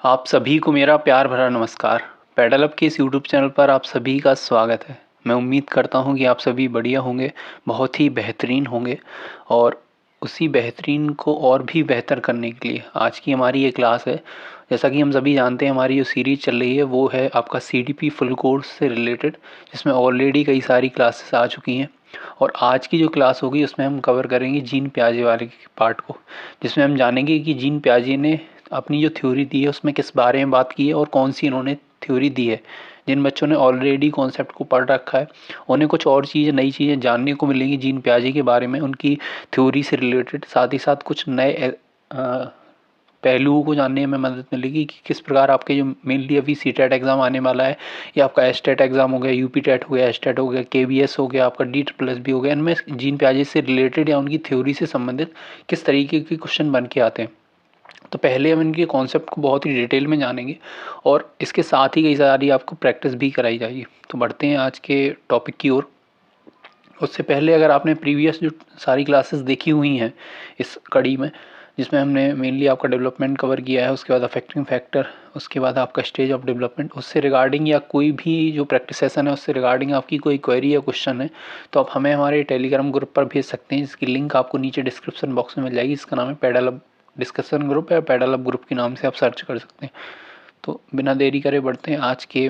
आप सभी को मेरा प्यार भरा नमस्कार। पेडल अप के इस यूट्यूब चैनल पर आप सभी का स्वागत है। मैं उम्मीद करता हूँ कि आप सभी बढ़िया होंगे, बहुत ही बेहतरीन होंगे और उसी बेहतरीन को और भी बेहतर करने के लिए आज की हमारी ये क्लास है। जैसा कि हम सभी जानते हैं, हमारी जो सीरीज़ चल रही है वो है आपका CDP फुल कोर्स से रिलेटेड, जिसमें ऑलरेडी कई सारी क्लासेस आ चुकी हैं। और आज की जो क्लास होगी उसमें हम कवर करेंगे जीन प्याजे वाले पार्ट को, जिसमें हम जानेंगे कि जीन प्याजे ने अपनी जो थ्योरी दी है उसमें किस बारे में बात की है और कौन सी इन्होंने थ्योरी दी है। जिन बच्चों ने ऑलरेडी कॉन्सेप्ट को पढ़ रखा है उन्हें कुछ और चीज़ें, नई चीज़ें जानने को मिलेंगी जीन प्याजे के बारे में, उनकी थ्योरी से रिलेटेड। साथ ही साथ कुछ नए पहलुओं को जानने में मदद मिलेगी कि किस प्रकार आपके जो मेनली अभी CTET एग्ज़ाम आने वाला है, या आपका STET एग्ज़ाम हो गया, UP टेट हो गया, STET हो गया, KBS हो गया, आपका D++ हो गया, इनमें जीन प्याजे से रिलेटेड या उनकी थ्योरी से संबंधित किस तरीके के क्वेश्चन बन के आते हैं। तो पहले हम इनके कॉन्सेप्ट को बहुत ही डिटेल में जानेंगे और इसके साथ ही कई सारी आपको प्रैक्टिस भी कराई जाएगी। तो बढ़ते हैं आज के टॉपिक की ओर। उससे पहले अगर आपने प्रीवियस जो सारी क्लासेस देखी हुई हैं इस कड़ी में, जिसमें हमने मेनली आपका डेवलपमेंट कवर किया है, उसके बाद अफेक्टिंग फैक्टर, उसके बाद आपका स्टेज ऑफ डेवलपमेंट, उससे रिगार्डिंग या कोई भी जो प्रैक्टिस सेशन है उससे रिगार्डिंग आपकी कोई क्वेरी या क्वेश्चन है तो आप हमें हमारे टेलीग्राम ग्रुप पर भेज सकते हैं, जिसकी लिंक आपको नीचे डिस्क्रिप्शन बॉक्स में मिल जाएगी। इसका नाम है पेडल अप डिस्कशन ग्रुप या पेडल अप ग्रुप के नाम से आप सर्च कर सकते हैं। तो बिना देरी करे बढ़ते हैं आज के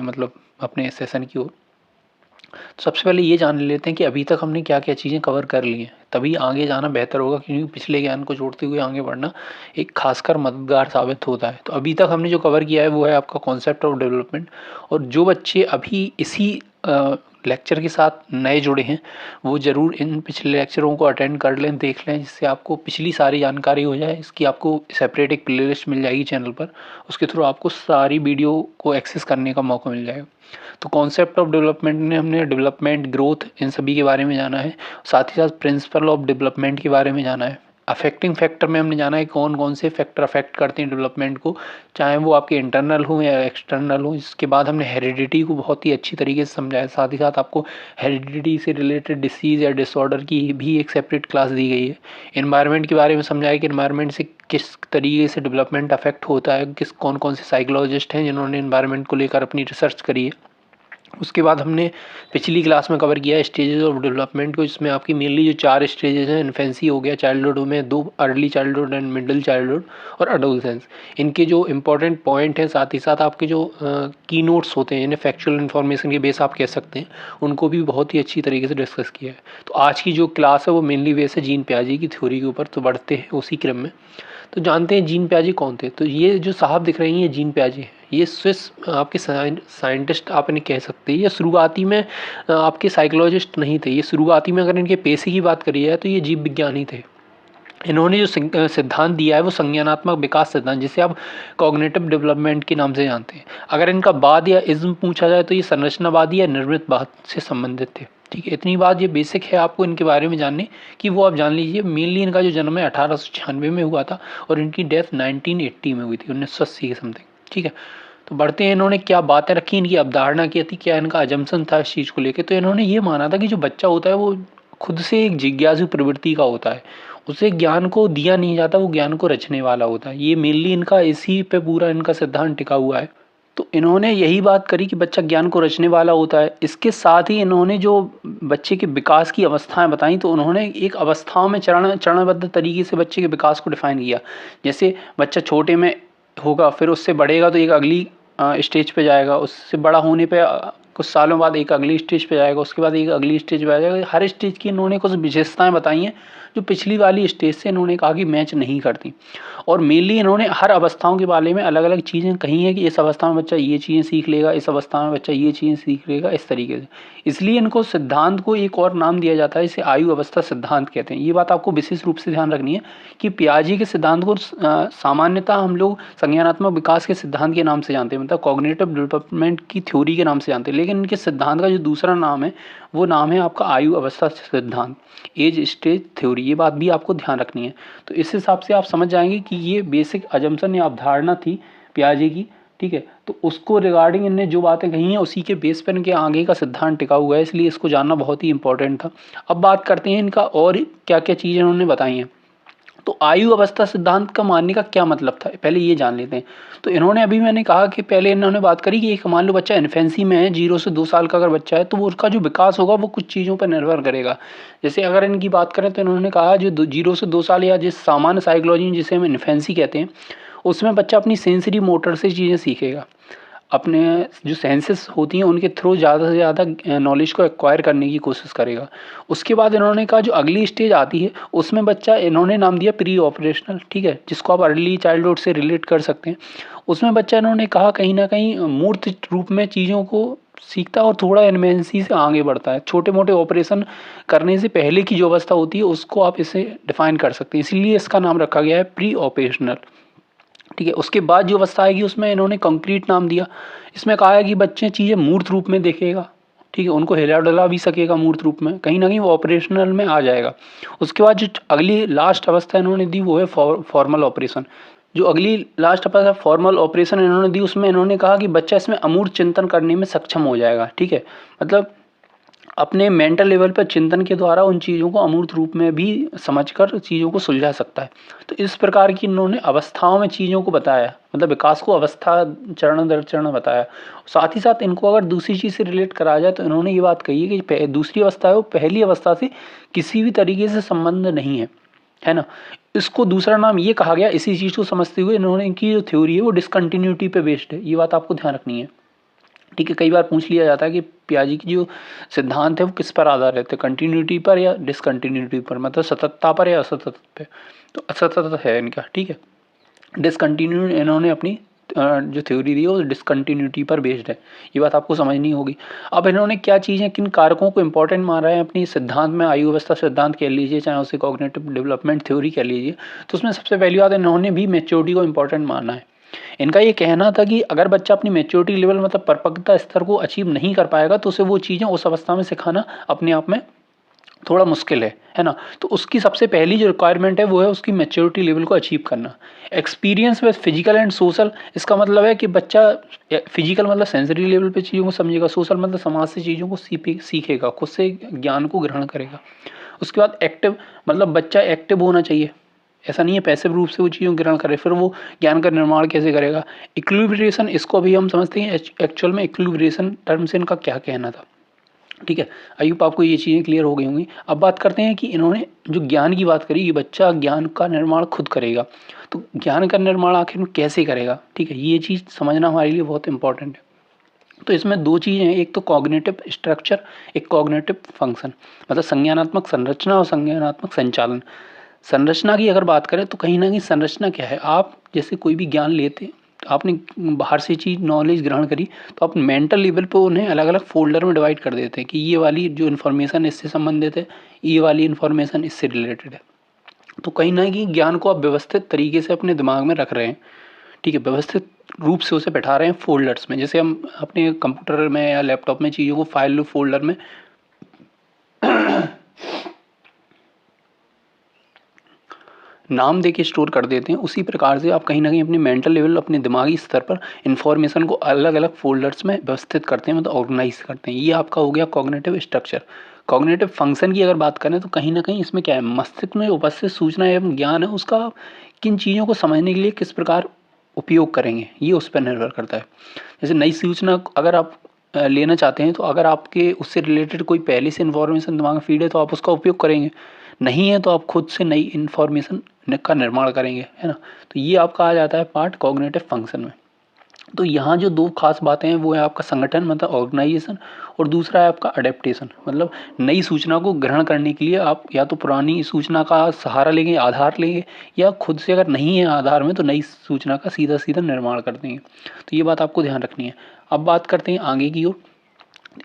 अपने सेशन की ओर। तो सबसे पहले ये जान लेते हैं कि अभी तक हमने क्या क्या चीज़ें कवर कर ली हैं, तभी आगे जाना बेहतर होगा, क्योंकि पिछले ज्ञान को जोड़ते हुए आगे बढ़ना एक खासकर मददगार साबित होता है। तो अभी तक हमने जो कवर किया है वो है आपका कॉन्सेप्ट ऑफ डेवलपमेंट। और जो बच्चे अभी इसी लेक्चर के साथ नए जुड़े हैं वो ज़रूर इन पिछले लेक्चरों को अटेंड कर लें, देख लें, जिससे आपको पिछली सारी जानकारी हो जाए। इसकी आपको सेपरेट एक प्लेलिस्ट मिल जाएगी चैनल पर, उसके थ्रू आपको सारी वीडियो को एक्सेस करने का मौका मिल जाएगा। तो कॉन्सेप्ट ऑफ डेवलपमेंट में हमने डेवलपमेंट, ग्रोथ, इन सभी के बारे में जाना है। साथ ही साथ प्रिंसिपल ऑफ डेवलपमेंट के बारे में जाना है। अफेक्टिंग फैक्टर में हमने जाना है कौन कौन से फैक्टर अफेक्ट करते हैं डेवलपमेंट को, चाहे वो आपके इंटरनल हो या एक्सटर्नल हो। इसके बाद हमने हेरिडिटी को बहुत ही अच्छी तरीके से समझाया। साथ ही साथ आपको हेरिडिटी से रिलेटेड डिसीज़ या डिसऑर्डर की भी एक सेपरेट क्लास दी गई है। इन्वायरमेंट के बारे में समझाया कि इन्वायरमेंट से किस तरीके से डेवलपमेंट अफेक्ट होता है, कौन कौन से साइकोलॉजिस्ट हैं जिन्होंने इन्वायरमेंट को लेकर अपनी रिसर्च करी है। उसके बाद हमने पिछली क्लास में कवर किया स्टेजेस ऑफ डेवलपमेंट को, जिसमें आपकी मेनली जो 4 स्टेजेस हैं, इन्फेंसी हो गया, चाइल्डहुड में 2, early childhood and middle childhood और अडोलसेंस। इनके जो इंपॉर्टेंट पॉइंट हैं, साथ ही साथ आपके जो की नोट्स होते हैं, इन्हें फैक्चुअल इन्फॉर्मेशन के बेस आप कह सकते हैं, उनको भी बहुत ही अच्छी तरीके से डिस्कस किया है। तो आज की जो क्लास है वो मेनली बेस है जीन प्याजे की थ्योरी के ऊपर। तो बढ़ते हैं उसी क्रम में। तो जानते हैं जीन प्याजे कौन थे। तो ये जो साहब दिख रहे हैं ये जीन प्याजे हैं। ये स्विस आपके साइंटिस्ट आप इन्हें कह सकते हैं। ये शुरुआती में आपके साइकोलॉजिस्ट नहीं थे। ये शुरुआती में अगर इनके पेशे की बात करी जाए तो ये जीव विज्ञानी थे। इन्होंने जो सिद्धांत दिया है वो संज्ञानात्मक विकास सिद्धांत, जिसे आप कॉग्निटिव डेवलपमेंट के नाम से जानते हैं। अगर इनका बाद या इज्म पूछा जाए तो ये संरचनावादी या निर्मितवाद से संबंधित थे। ठीक है, इतनी बात ये बेसिक है आपको इनके बारे में जानने की, वो आप जान लीजिए। मेनली इनका जो जन्म है 1896 में हुआ था और इनकी डेथ 1980 में हुई थी, 1980 के समथिंग। ठीक है, तो बढ़ते हैं। इन्होंने क्या बातें रखी, इनकी अवधारणा क्या थी, क्या इनका अजम्पशन था इस चीज़ को लेकर। तो इन्होंने ये माना था कि जो बच्चा होता है वो खुद से एक जिज्ञासु प्रवृत्ति का होता है, उसे ज्ञान को दिया नहीं जाता, वो ज्ञान को रचने वाला होता है। ये मेनली इनका इसी पे पूरा इनका सिद्धांत टिका हुआ है। तो इन्होंने यही बात करी कि बच्चा ज्ञान को रचने वाला होता है। इसके साथ ही इन्होंने जो बच्चे के विकास की अवस्थाएं बताई, तो उन्होंने एक अवस्थाओं में चरणबद्ध तरीके से बच्चे के विकास को डिफाइन किया। जैसे बच्चा छोटे में होगा, फिर उससे बढ़ेगा तो एक अगली स्टेज पे जाएगा, उससे बड़ा होने पे कुछ सालों बाद एक अगली स्टेज पे जाएगा, उसके बाद एक अगली स्टेज पे आ जाएगा। हर स्टेज की इन्होंने कुछ विशेषताएं बताई हैं जो पिछली वाली स्टेज से इन्होंने कहा कि मैच नहीं करती। और मेनली इन्होंने हर अवस्थाओं के बारे में अलग अलग चीज़ें कही हैं कि इस अवस्था में बच्चा ये चीज़ें सीख लेगा, इस अवस्था में बच्चा ये चीज़ें सीख लेगा, इस तरीके से। इसलिए इनको सिद्धांत को एक और नाम दिया जाता है, इसे आयु अवस्था सिद्धांत कहते हैं। ये बात आपको विशेष रूप से ध्यान रखनी है कि पियाजे के सिद्धांत को सामान्यतः हम लोग संज्ञानात्मक विकास के सिद्धांत के नाम से जानते हैं, मतलब कॉग्निटिव डेवलपमेंट की थ्योरी के नाम से जानते हैं। लेकिन इनके सिद्धांत का जो दूसरा नाम है वो नाम है आपका आयु अवस्था सिद्धांत, एज स्टेज थ्योरी। ये बात भी आपको ध्यान रखनी है। तो इस हिसाब से आप समझ जाएंगे कि ये बेसिक अजम्पशन या अवधारणा थी पियाजे की। ठीक है, तो उसको रिगार्डिंग इनने जो बातें कही हैं उसी के बेस पर इनके आगे का सिद्धांत टिका हुआ है, इसलिए इसको जानना बहुत ही इंपॉर्टेंट था। अब बात करते हैं इनका और क्या क्या चीज़ें उन्होंने बताई हैं। तो आयु अवस्था सिद्धांत का मानने का क्या मतलब था, पहले ये जान लेते हैं। तो इन्होंने, अभी मैंने कहा कि पहले इन्होंने बात करी कि एक मान लो बच्चा इन्फेंसी में है, 0 से 2 साल का अगर बच्चा है तो वो उसका जो विकास होगा वो कुछ चीज़ों पर निर्भर करेगा। जैसे अगर इनकी बात करें तो इन्होंने कहा जो 0 से 2 साल या जिस सामान्य साइकोलॉजी जिसे हम इन्फेंसी कहते हैं, उसमें बच्चा अपनी सेंसरी मोटर से चीज़ें सीखेगा, अपने जो सेंसेस होती हैं उनके थ्रू ज़्यादा से ज़्यादा नॉलेज को एक्वायर करने की कोशिश करेगा। उसके बाद इन्होंने कहा जो अगली स्टेज आती है उसमें बच्चा, इन्होंने नाम दिया प्री ऑपरेशनल, ठीक है, जिसको आप अर्ली चाइल्डहुड से रिलेट कर सकते हैं। उसमें बच्चा, इन्होंने कहा, कहीं ना कहीं मूर्त रूप में चीज़ों को सीखता है और थोड़ा इन्वेंसी से आगे बढ़ता है। छोटे मोटे ऑपरेशन करने से पहले की जो अवस्था होती है उसको आप इसे डिफाइन कर सकते हैं, इसीलिए इसका नाम रखा गया है प्री ऑपरेशनल, ठीक है। उसके बाद जो अवस्था आएगी उसमें इन्होंने कंक्रीट नाम दिया। इसमें कहा है कि बच्चे चीज़ें मूर्त रूप में देखेगा, ठीक है, उनको हिला डुला भी सकेगा मूर्त रूप में, कहीं ना कहीं वो ऑपरेशनल में आ जाएगा। उसके बाद जो अगली लास्ट अवस्था इन्होंने दी वो है फॉर्मल ऑपरेशन। जो अगली लास्ट अवस्था फॉर्मल ऑपरेशन इन्होंने दी उसमें इन्होंने कहा कि बच्चा इसमें अमूर्त चिंतन करने में सक्षम हो जाएगा, ठीक है, मतलब अपने मेंटल लेवल पर चिंतन के द्वारा उन चीज़ों को अमूर्त रूप में भी समझकर चीज़ों को सुलझा सकता है। तो इस प्रकार की इन्होंने अवस्थाओं में चीज़ों को बताया, मतलब विकास को अवस्था चरण दर चरण बताया। साथ ही साथ इनको अगर दूसरी चीज़ से रिलेट करा जाए तो इन्होंने ये बात कही है कि दूसरी अवस्था है वो पहली अवस्था से किसी भी तरीके से संबंध नहीं है ना। इसको दूसरा नाम ये कहा गया, इसी चीज़ को समझते हुए इन्होंने इनकी जो थ्योरी है वो डिसकंटिन्यूटी पे बेस्ड है, ये बात आपको ध्यान रखनी है, ठीक है। कई बार पूछ लिया जाता है कि पियाजी की जो सिद्धांत है वो किस पर आधारित है, कंटिन्यूटी पर या डिसकंटिन्यूटी पर, मतलब सततता पर या असतत पे। तो असतत है इनका, ठीक है। डिसकंटिन्यू इन्होंने अपनी जो थ्योरी दी है वो डिसकंटिन्यूटी पर बेस्ड है, ये बात आपको समझनी होगी। अब इन्होंने क्या चीज़ें, किन कारकों को इंपॉर्टेंट मान रहे हैं अपनी सिद्धांत में, आयु अवस्था सिद्धांत कह लीजिए चाहे उसे कॉग्निटिव डेवलपमेंट थ्योरी कह लीजिए, तो उसमें सबसे पहली बात इन्होंने भी मैच्योरिटी को इंपॉर्टेंट माना है। इनका ये कहना था कि अगर बच्चा अपनी मैच्योरिटी लेवल, मतलब परिपक्वता स्तर को अचीव नहीं कर पाएगा तो उसे वो चीज़ें उस अवस्था में सिखाना अपने आप में थोड़ा मुश्किल है ना। तो उसकी सबसे पहली जो रिक्वायरमेंट है वो है उसकी मैच्योरिटी लेवल को अचीव करना। Experience with physical and social, इसका मतलब है कि बच्चा फिजिकल मतलब सेंसरी लेवल पे चीज़ों को समझेगा, सोशल मतलब समाज से चीज़ों को सीखेगा, खुद से ज्ञान को ग्रहण करेगा। उसके बाद एक्टिव, मतलब बच्चा एक्टिव होना चाहिए, ऐसा नहीं है पैसिव रूप से वो चीज़ों को ग्रहण करे, फिर वो ज्ञान का निर्माण कैसे करेगा। इक्विलिब्रेशन, इसको अभी हम समझते हैं एक्चुअल में इक्विलिब्रेशन टर्म से इनका क्या कहना था, ठीक है। आयुप आपको ये चीज़ें क्लियर हो गई होंगी। अब बात करते हैं कि इन्होंने जो ज्ञान की बात करी कि बच्चा ज्ञान का निर्माण खुद करेगा, तो ज्ञान का निर्माण आखिर में कैसे करेगा, ठीक है, ये चीज़ समझना हमारे लिए बहुत इंपॉर्टेंट है। तो इसमें दो चीज़ें हैं, एक तो कॉग्निटिव स्ट्रक्चर, एक कॉग्निटिव फंक्शन, मतलब संज्ञानात्मक संरचना और संज्ञानात्मक संचालन। संरचना की अगर बात करें तो कहीं ना कहीं संरचना क्या है, आप जैसे कोई भी ज्ञान लेते हैं, आपने बाहर से चीज़ नॉलेज ग्रहण करी तो आप मेंटल लेवल पे उन्हें अलग अलग फोल्डर में डिवाइड कर देते हैं कि ये वाली जो इन्फॉर्मेशन इससे संबंधित है, ये वाली इन्फॉर्मेशन इससे रिलेटेड है। तो कहीं ना कहीं ज्ञान को आप व्यवस्थित तरीके से अपने दिमाग में रख रहे हैं, ठीक है, व्यवस्थित रूप से उसे बैठा रहे हैं फोल्डर्स में, जैसे हम अपने कंप्यूटर में या लैपटॉप में चीज़ों को फाइल फोल्डर में नाम देके स्टोर कर देते हैं, उसी प्रकार से आप कहीं ना कहीं अपने मेंटल लेवल, अपने दिमागी स्तर पर इन्फॉर्मेशन को अलग अलग फोल्डर्स में व्यवस्थित करते हैं, मतलब ऑर्गेनाइज करते हैं। ये आपका हो गया कॉग्निटिव स्ट्रक्चर। कॉग्निटिव फंक्शन की अगर बात करें तो कहीं ना कहीं इसमें क्या है, मस्तिष्क में उपस्थित सूचना एवं ज्ञान है उसका किन चीज़ों को समझने के लिए किस प्रकार उपयोग करेंगे, ये उस पर निर्भर करता है। जैसे नई सूचना अगर आप लेना चाहते हैं तो अगर आपके उससे रिलेटेड कोई पहले से इन्फॉर्मेशन दिमाग में फीड है तो आप उसका उपयोग करेंगे, नहीं है तो आप खुद से नई इन्फॉर्मेशन का निर्माण करेंगे, है ना। तो ये आपका आ जाता है पार्ट कॉग्निटिव फंक्शन में। तो यहाँ जो दो खास बातें हैं वो है आपका संगठन मतलब ऑर्गेनाइजेशन, और दूसरा है आपका अडेप्टेशन, मतलब नई सूचना को ग्रहण करने के लिए आप या तो पुरानी सूचना का सहारा लेंगे, आधार लेंगे, या खुद से अगर नहीं है आधार में तो नई सूचना का सीधा सीधा निर्माण कर देंगे। तो ये बात आपको ध्यान रखनी है। अब बात करते हैं आगे की ओर,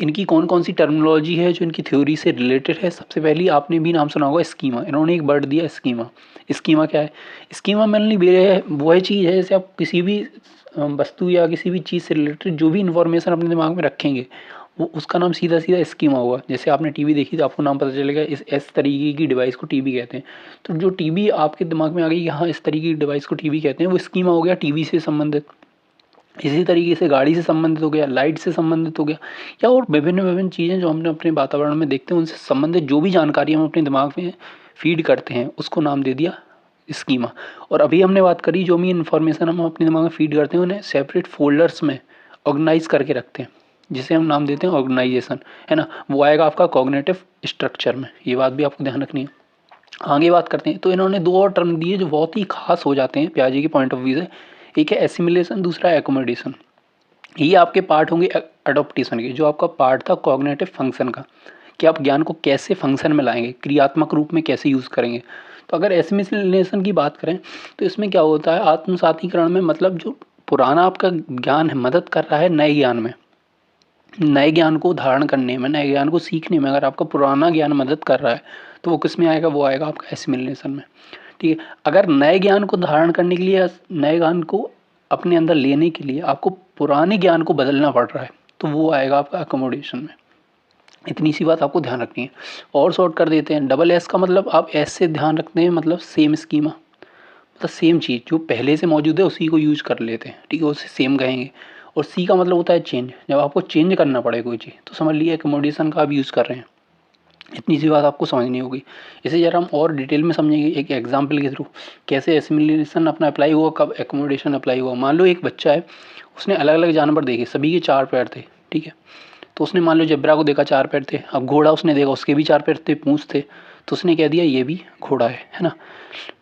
इनकी कौन कौन सी टर्मिनोलॉजी है जो इनकी थ्योरी से रिलेटेड है। सबसे पहली आपने भी नाम सुना होगा स्कीमा, इन्होंने एक वर्ड दिया स्कीमा। स्कीमा क्या है, स्कीमा मेनली वो है चीज़ है जैसे आप किसी भी वस्तु या किसी भी चीज़ से रिलेटेड जो भी इन्फॉर्मेशन अपने दिमाग में रखेंगे वो उसका नाम सीधा सीधा स्कीमा होगा। जैसे आपने टीवी देखी तो आपको नाम पता चलेगा इस तरीके की डिवाइस को टीवी कहते हैं। तो जो टीवी आपके दिमाग में आ गई कि हाँ इस तरीके की डिवाइस को टीवी कहते हैं, वो स्कीमा हो गया टीवी से संबंधित। इसी तरीके से गाड़ी से संबंधित हो गया, लाइट से संबंधित हो गया, या और विभिन्न विभिन्न चीज़ें जो हमने अपने वातावरण में देखते हैं उनसे संबंधित जो भी जानकारी हम अपने दिमाग में फीड करते हैं उसको नाम दे दिया स्कीमा। और अभी हमने बात करी जो भी इन्फॉर्मेशन हम अपने दिमाग में फीड करते हैं उन्हें सेपरेट फोल्डर्स में ऑर्गेनाइज करके रखते हैं, जिसे हम नाम देते हैं ऑर्गेनाइजेशन, है ना। वो आएगा आपका कॉग्निटिव स्ट्रक्चर में, ये बात भी आपको ध्यान रखनी है। आगे बात करते हैं तो इन्होंने दो और टर्म दिए जो बहुत ही खास हो जाते हैं पियाजे के पॉइंट ऑफ व्यू से। एक है एसिमिलेशन, दूसरा है एकोमोडेशन। ये आपके पार्ट होंगे अडोप्टेशन के, जो आपका पार्ट था कॉग्निटिव फंक्शन का, कि आप ज्ञान को कैसे फंक्शन में लाएंगे, क्रियात्मक रूप में कैसे यूज़ करेंगे। तो अगर एसिमिलेशन की बात करें तो इसमें क्या होता है, आत्मसातीकरण में मतलब जो पुराना आपका ज्ञान है मदद कर रहा है नए ज्ञान में, नए ज्ञान को धारण करने में, नए ज्ञान को सीखने में। अगर आपका पुराना ज्ञान मदद कर रहा है तो वो किस में आएगा, वो आएगा आपका एसिमिलेशन में, ठीक है। अगर नए ज्ञान को धारण करने के लिए, नए ज्ञान को अपने अंदर लेने के लिए आपको पुराने ज्ञान को बदलना पड़ रहा है तो वो आएगा आपका अकोमोडेशन में। इतनी सी बात आपको ध्यान रखनी है। और शॉर्ट कर देते हैं, डबल एस का मतलब आप एस से ध्यान रखते हैं, मतलब सेम स्कीमा, मतलब सेम चीज़ जो पहले से मौजूद है उसी को यूज कर लेते हैं, ठीक है, उसे सेम कहेंगे। और सी का मतलब होता है चेंज, जब आपको चेंज करना पड़े कोई चीज़ तो समझ लिए एकोमोडेशन का आप यूज़ कर रहे हैं। इतनी सी बात आपको समझनी होगी। इसे जरा हम और डिटेल में समझेंगे एक एग्जांपल के थ्रू, कैसे एसिमिलेशन अपना अप्लाई हुआ, कब एकोमोडेशन अप्लाई हुआ। मान लो एक बच्चा है, उसने अलग अलग जानवर देखे, सभी के 4 पैर थे, ठीक है। तो उसने मान लो जेब्रा को देखा 4 पैर थे, अब घोड़ा उसने देखा उसके भी 4 पैर थे, पूंछ थे, तो उसने कह दिया ये भी घोड़ा है ना,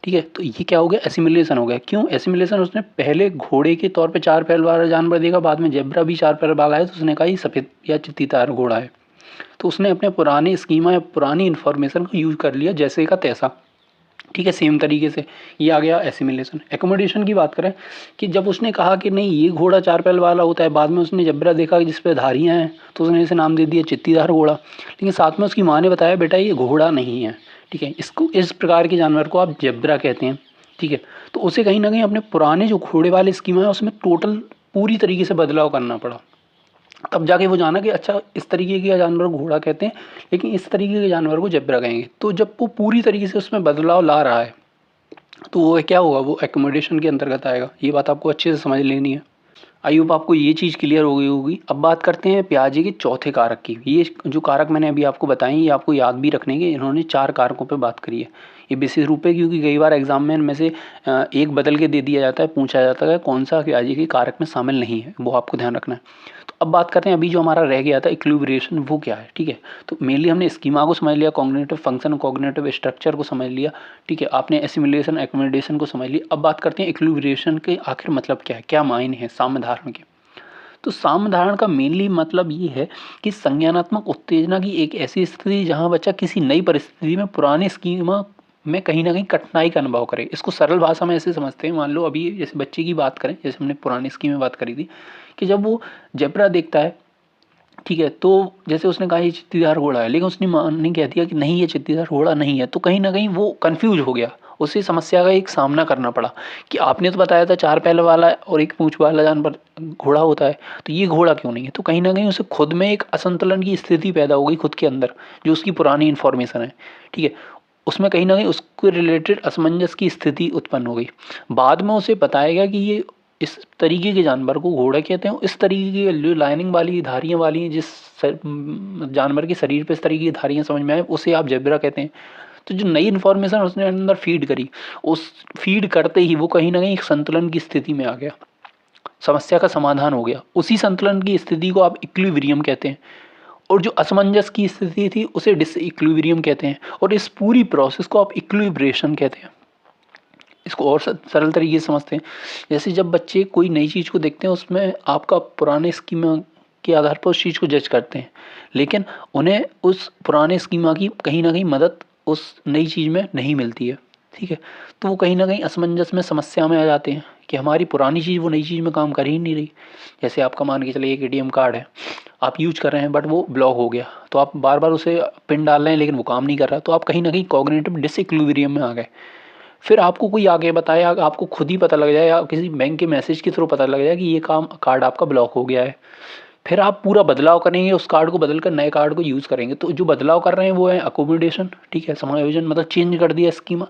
ठीक है। तो ये क्या हो गया, एसिमिलेशन हो गया। क्यों एसिमिलेशन, उसने पहले घोड़े के तौर पे 4 पैर वाला जानवर देखा, बाद में जेब्रा भी 4 पैर वाला है तो उसने कहा ये सफ़ेद या चित्तीदार घोड़ा है। तो उसने अपने पुराने स्कीमा या पुरानी इन्फॉर्मेशन को यूज कर लिया जैसे का तैसा, ठीक है, सेम तरीके से। ये आ गया एसिमिलेशन। एकोमोडेशन की बात करें कि जब उसने कहा कि नहीं ये घोड़ा 4 पैर वाला होता है, बाद में उसने जबरा देखा जिस पे धारियाँ हैं तो उसने इसे नाम दे दिया चित्तीदार घोड़ा, लेकिन साथ में उसकी माँ ने बताया बेटा ये घोड़ा नहीं है, ठीक है, इसको इस प्रकार के जानवर को आप जबरा कहते हैं, ठीक है। तो उसे कहीं ना कहीं अपने पुराने जो घोड़े वाले स्कीमा है उसमें टोटल पूरी तरीके से बदलाव करना पड़ा। तब जाके वो जाना कि अच्छा इस तरीके के जानवर को घोड़ा कहते हैं लेकिन इस तरीके के जानवर को जेब्रा कहेंगे। तो जब वो पूरी तरीके से उसमें बदलाव ला रहा है तो वो क्या होगा, वो एकोमोडेशन के अंतर्गत आएगा। ये बात आपको अच्छे से समझ लेनी है। आई होप आपको ये चीज़ क्लियर हो गई होगी। अब बात करते हैं पियाजे के चौथे कारक की। ये जो कारक मैंने अभी आपको बताए ये आपको याद भी रखने के, इन्होंने 4 कारकों पे बात करी है। ये विशेष रूप है क्योंकि कई बार एग्जाम में इनमें से एक बदल के दे दिया जाता है, पूछा जाता है कौन सा पियाजे के कारक में शामिल नहीं है, वो आपको ध्यान रखना है। तो अब बात करते हैं अभी जो हमारा रह गया था इक्विलिब्रेशन, वो क्या है, ठीक है। तो मेनली हमने स्कीमा को समझ लिया, कॉग्निटिव फंक्शन, कॉग्निटिव स्ट्रक्चर को समझ लिया, ठीक है, आपने एसिमिलेशन एकोमोडेशन को समझ लिया। अब बात करते हैं इक्विलिब्रेशन के आखिर मतलब क्या है, क्या मायने हैं साम्य धारण के। तो साम्य धारण का मेनली मतलब ये है कि संज्ञानात्मक उत्तेजना की एक ऐसी स्थिति जहाँ बच्चा किसी नई परिस्थिति में पुराने स्कीमा में कहीं ना कहीं कठिनाई का अनुभव करे। इसको सरल भाषा में ऐसे समझते हैं, मान लो अभी जैसे बच्चे की बात करें, जैसे हमने पुरानी स्कीम में बात करी थी कि जब वो जेब्रा देखता है, ठीक है, तो जैसे उसने कहा ये चित्तीदार घोड़ा है, लेकिन उसने माँ ने कह दिया कि नहीं ये चित्तीदार घोड़ा नहीं है, तो कहीं ना कहीं वो कंफ्यूज हो गया, उसे समस्या का एक सामना करना पड़ा कि आपने तो बताया था 4 पैर वाला और एक पूंछ वाला जानवर घोड़ा होता है, तो ये घोड़ा क्यों नहीं है। तो कहीं ना कहीं उसे खुद में एक असंतुलन की स्थिति पैदा हो गई खुद के अंदर, जो उसकी पुरानी इन्फॉर्मेशन है, ठीक है, उसमें कहीं ना कहीं उसके रिलेटेड असमंजस की स्थिति उत्पन्न हो गई। बाद में उसे बताया गया कि ये इस तरीके के जानवर को घोड़ा कहते हैं, इस तरीके की जो लाइनिंग वाली धारियाँ वाली हैं, जिस जानवर के शरीर पे इस तरीके की धारियाँ समझ में आए उसे आप जेब्रा कहते हैं। तो जो नई इन्फॉर्मेशन उसने अंदर फीड करी, उस फीड करते ही वो कहीं ना कहीं एक संतुलन की स्थिति में आ गया, समस्या का समाधान हो गया। उसी संतुलन की स्थिति को आप इक्विलिब्रियम कहते हैं, और जो असमंजस की स्थिति थी उसे डिसइक्विलिब्रियम कहते हैं, और इस पूरी प्रोसेस को आप इक्विलिब्रेशन कहते हैं। इसको और सरल तरीके से समझते हैं, जैसे जब बच्चे कोई नई चीज़ को देखते हैं उसमें आपका पुराने स्कीमा के आधार पर उस चीज़ को जज करते हैं, लेकिन उन्हें उस पुराने स्कीमा की कहीं ना कहीं मदद उस नई चीज़ में नहीं मिलती है, ठीक है। तो वो कहीं ना कहीं असमंजस में, समस्या में आ जाते हैं कि हमारी पुरानी चीज़ वो नई चीज़ में काम कर ही नहीं रही। जैसे आपका मान के चलिए एक एटीएम कार्ड है, आप यूज कर रहे हैं बट वो ब्लॉक हो गया, तो आप बार बार उसे पिन डाल रहे हैं लेकिन वो काम नहीं कर रहा, तो आप कहीं ना कहीं कॉग्निटिव डिसइक्विलिब्रियम में आ गए। फिर आपको कोई आगे बताया, आपको खुद ही पता लग जाए या किसी बैंक के मैसेज के थ्रू पता लग जाए कि ये काम कार्ड आपका ब्लॉक हो गया है, फिर आप पूरा बदलाव करेंगे, उस कार्ड को बदल कर नए कार्ड को यूज़ करेंगे। तो जो बदलाव कर रहे हैं वो है अकोमोडेशन, ठीक है, समायोजन, मतलब चेंज कर दिया स्कीमा।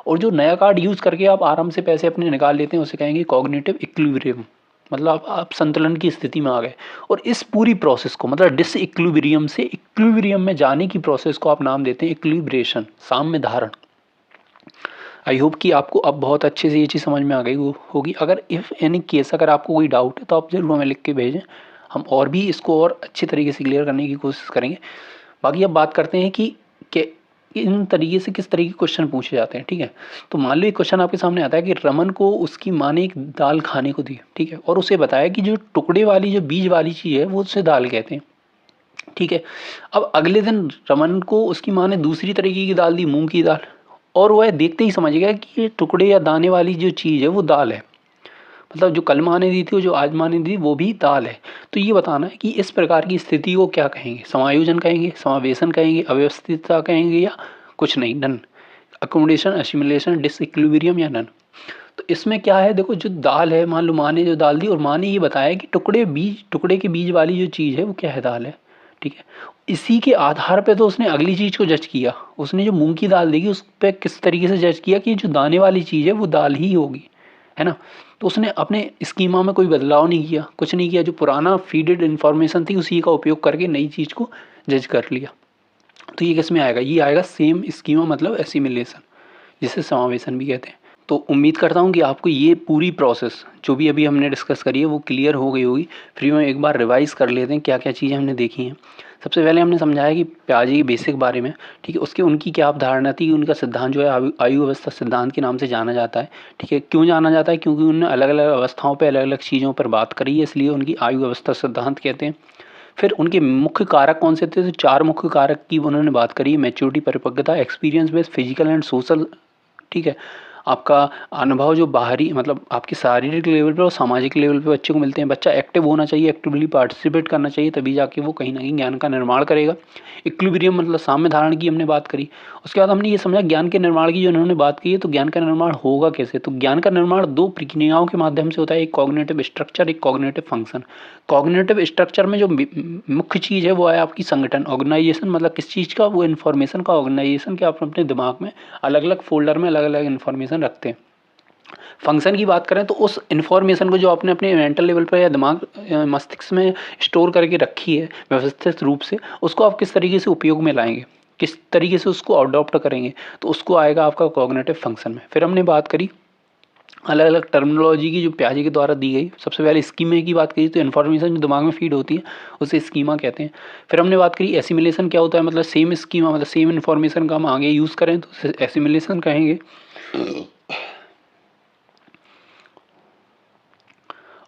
और जो नया कार्ड यूज़ करके आप आराम से पैसे अपने निकाल लेते हैं उसे कहेंगे कॉग्निटिव इक्विलिब्रियम, मतलब आप संतुलन की स्थिति में आ गए। और इस पूरी प्रोसेस को, मतलब डिसइक्विलिब्रियम से इक्विलिब्रियम में जाने की प्रोसेस को आप नाम देते हैं इक्विलिब्रेशन, साम्य धारण। आई होप कि आपको अब बहुत अच्छे से ये चीज़ समझ में आ गई होगी। अगर इफ़ एनी केस अगर आपको कोई डाउट है तो आप ज़रूर हमें लिख के भेजें, हम और भी इसको और अच्छे तरीके से क्लियर करने की कोशिश करेंगे। बाकी अब बात करते हैं कि इन तरीके से किस तरीके के क्वेश्चन पूछे जाते हैं, ठीक है। तो मान लो एक क्वेश्चन आपके सामने आता है कि रमन को उसकी माँ ने एक दाल खाने को दी, ठीक है, और उसे बताया कि जो टुकड़े वाली जो बीज वाली चीज़ है वो उसे दाल कहते हैं, ठीक है। अब अगले दिन रमन को उसकी माँ ने दूसरी तरीके की दाल दी, मूंग की दाल, और वह देखते ही समझ गया कि ये टुकड़े या दाने वाली जो चीज़ है वो दाल है। मतलब जो कल माँ ने दी थी और जो आज माँ ने दी वो भी दाल है। तो ये बताना है कि इस प्रकार की स्थिति को क्या कहेंगे, समायोजन कहेंगे, समावेशन कहेंगे, अव्यवस्थितता कहेंगे, या कुछ नहीं, नन, अकोमोडेशन, असिमिलेशन, डिसइक्विलिब्रियम, या नन। तो इसमें क्या है, देखो जो दाल है, मान लो माँ ने जो दाल दी और माँ ने ये बताया कि टुकड़े के बीज वाली जो चीज़ है वो क्या है, दाल है, ठीक है। इसी के आधार पे तो उसने अगली चीज़ को जज किया, उसने जो मूंग की दाल देगी उस पर किस तरीके से जज किया कि जो दाने वाली चीज़ है वो दाल ही होगी, है ना। तो उसने अपने स्कीमा में कोई बदलाव नहीं किया, कुछ नहीं किया, जो पुराना फीडेड इन्फॉर्मेशन थी उसी का उपयोग करके नई चीज़ को जज कर लिया। तो ये किस में आएगा, ये आएगा सेम स्कीमा, मतलब एसिमिलेशन, जिसे समावेशन भी कहते हैं। तो उम्मीद करता हूँ कि आपको ये पूरी प्रोसेस जो भी अभी हमने डिस्कस करी है वो क्लियर हो गई होगी। फिर हम एक बार रिवाइज़ कर लेते हैं क्या क्या चीज़ें हमने देखी हैं। सबसे पहले हमने समझाया कि प्याजे की बेसिक बारे में, ठीक है, उसके उनकी क्या अवधारणा थी, उनका सिद्धांत जो है आयु अवस्था सिद्धांत के नाम से जाना जाता है, ठीक है। क्यों जाना जाता है, क्योंकि उन्होंने अलग अलग अवस्थाओं पर अलग अलग चीज़ों पर बात करी है, इसलिए उनकी आयु अवस्था सिद्धांत कहते हैं। फिर उनके मुख्य कारक कौन से थे, तो 4 मुख्य कारक की उन्होंने बात करी, मैच्योरिटी, परिपक्वता, experience based, physical and social, ठीक है। आपका अनुभव जो बाहरी, मतलब आपके शारीरिक लेवल पे और सामाजिक लेवल पे बच्चे को मिलते हैं। बच्चा एक्टिव होना चाहिए, एक्टिवली पार्टिसिपेट करना चाहिए, तभी जाके वो कहीं ना कहीं ज्ञान का निर्माण करेगा। इक्विलिब्रियम मतलब साम्य धारण की हमने बात करी। उसके बाद हमने ये समझा ज्ञान के निर्माण की जो उन्होंने बात की है, तो ज्ञान का निर्माण होगा कैसे, तो ज्ञान का निर्माण 2 प्रक्रियाओं के माध्यम से होता है, एक कॉग्निटिव स्ट्रक्चर, एक कॉग्निटिव फंक्शन। कॉग्निटिव स्ट्रक्चर में जो मुख्य चीज़ है वो है आपकी संगठन, ऑर्गेनाइजेशन, मतलब किस चीज़ का, वो इन्फॉर्मेशन का ऑर्गेनाइजेशन के आप अपने दिमाग में अलग अलग फोल्डर में अलग अलग इन्फॉर्मेशन रखते हैं। फंक्शन की बात करें तो उस इन्फॉर्मेशन को जो आपने अपने मेंटल लेवल पर या दिमाग मस्तिष्क में स्टोर करके रखी है व्यवस्थित रूप से, उसको आप किस तरीके से उपयोग में लाएंगे, किस तरीके से उसको अडॉप्ट करेंगे, तो उसको आएगा आपका कॉग्निटिव फंक्शन में। फिर हमने बात करी अलग अलग टर्मिनोलॉजी की जो प्याजे के द्वारा दी गई। सबसे पहले स्कीमे की बात करी, तो इन्फॉर्मेशन जो दिमाग में फीड होती है उसे स्कीमा कहते हैं। फिर हमने बात करी एसिमिलेशन क्या होता है, मतलब सेम स्कीमा, मतलब सेम इन्फॉर्मेशन का हम आगे यूज़ करें तो उसे एसिमिलेशन कहेंगे।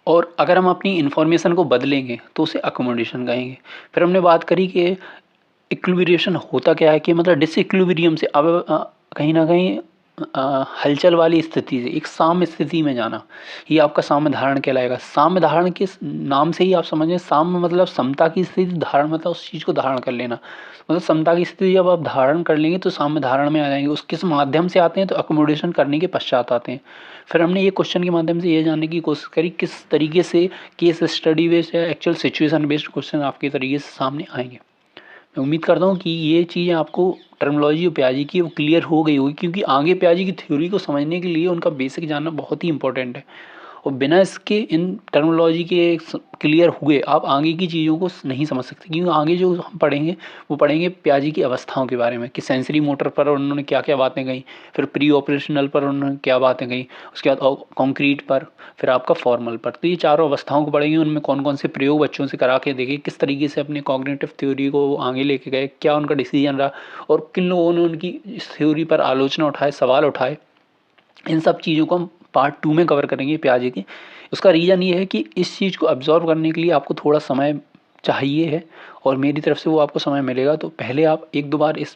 और अगर हम अपनी इन्फॉर्मेशन को बदलेंगे तो उसे अकोमोडेशन कहेंगे। फिर हमने बात करी कि इक्विलिब्रिएशन होता क्या है, कि मतलब डिसइक्विलिब्रियम से अब कहीं ना कहीं हलचल वाली स्थिति से एक साम्य स्थिति में जाना, ये आपका साम्य धारण कहलाएगा। साम्य धारण के नाम से ही आप समझें, साम्य मतलब समता की स्थिति, धारण मतलब उस चीज़ को धारण कर लेना, मतलब समता की स्थिति जब आप धारण कर लेंगे तो साम्य धारण में आ जाएंगे। उस किस माध्यम से आते हैं, तो अकोमोडेशन करने के पश्चात आते हैं। फिर हमने ये क्वेश्चन के माध्यम से ये जानने की कोशिश करी किस तरीके से केस स्टडी बेस्ड या एक्चुअल सिचुएशन बेस्ड क्वेश्चन आपके तरीके से सामने आएंगे। मैं उम्मीद करता हूँ कि ये चीज़ें आपको टर्मिनोलॉजी और प्याजी की वो क्लियर हो गई होगी, क्योंकि आगे प्याजी की थ्योरी को समझने के लिए उनका बेसिक जानना बहुत ही इंपॉर्टेंट है। और बिना इसके इन टर्मिनोलॉजी के क्लियर हुए आप आगे की चीज़ों को नहीं समझ सकते, क्योंकि आगे जो हम पढ़ेंगे वो पढ़ेंगे प्याजी की अवस्थाओं के बारे में, कि सेंसरी मोटर पर उन्होंने क्या क्या बातें कही, फिर प्री ऑपरेशनल पर उन्होंने क्या बातें कही, उसके बाद कॉन्क्रीट पर, फिर आपका फॉर्मल पर। तो ये चारों अवस्थाओं को पढ़ेंगे, उनमें कौन कौन से प्रयोग बच्चों से करा के देखे, किस तरीके से अपने कॉग्निटिव थ्योरी को आगे लेके गए, क्या उनका डिसीजन रहा, और किन लोगों ने उनकी इस थ्योरी पर आलोचना उठाए, सवाल उठाए। इन सब चीज़ों को हम पार्ट 2 में कवर करेंगे प्याजे की। उसका रीज़न ये है कि इस चीज़ को अब्जॉर्व करने के लिए आपको थोड़ा समय चाहिए है, और मेरी तरफ से वो आपको समय मिलेगा। तो पहले आप 1-2 बार इस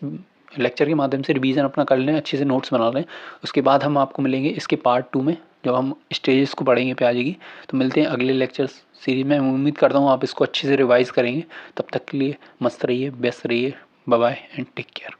लेक्चर के माध्यम से रिवीजन अपना कर लें, अच्छे से नोट्स बना लें। उसके बाद हम आपको मिलेंगे इसके पार्ट 2 में, जब हम स्टेजेस को पढ़ेंगे प्याजे की। तो मिलते हैं अगले लेक्चर सीरीज में। उम्मीद करता हूँ आप इसको अच्छे से रिवाइज़ करेंगे। तब तक के लिए मस्त रहिए, व्यस्त रहिए, bye bye and take care.